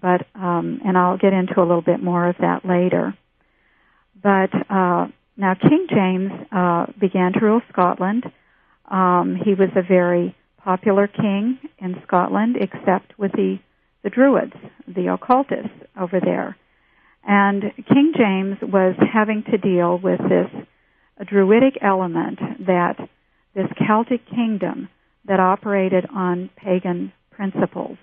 but and I'll get into a little bit more of that later. But now King James began to rule Scotland. He was a very popular king in Scotland, except with the Druids, the occultists over there. And King James was having to deal with this Druidic element, that this Celtic kingdom that operated on pagan principles.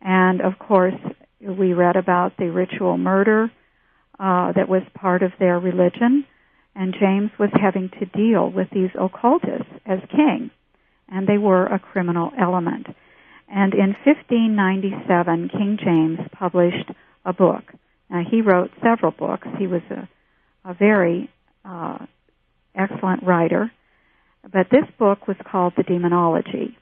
And, of course, we read about the ritual murder that was part of their religion, and James was having to deal with these occultists as king, and they were a criminal element. And in 1597, King James published a book. Now, he wrote several books. He was a very excellent writer, but this book was called The Demonology.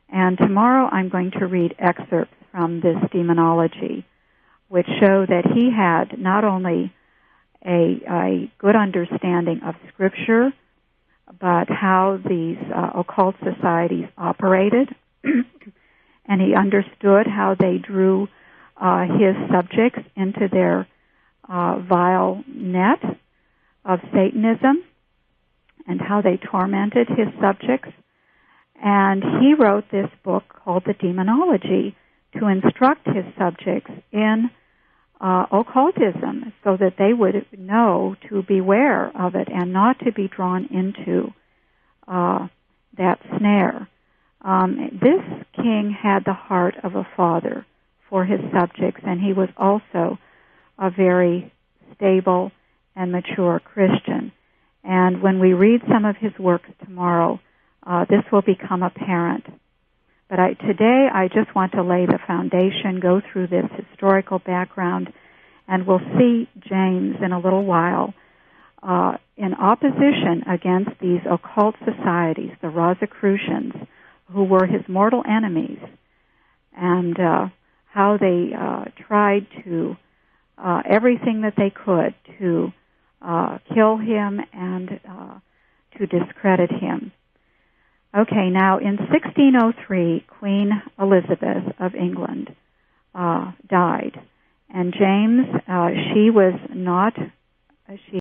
And tomorrow I'm going to read excerpts from this demonology, which show that he had not only a good understanding of Scripture, but how these occult societies operated, and he understood how they drew his subjects into their vile net of Satanism, and how they tormented his subjects. And he wrote this book called The Demonology to instruct his subjects in occultism, so that they would know to beware of it and not to be drawn into that snare. This king had the heart of a father for his subjects, and he was also a very stable and mature Christian. And when we read some of his works tomorrow, this will become apparent. But today I just want to lay the foundation, go through this historical background, and we'll see James in a little while in opposition against these occult societies, the Rosicrucians, who were his mortal enemies, and how they tried to everything that they could to kill him and to discredit him. Okay, now in 1603, Queen Elizabeth of England died, and James, she was not, she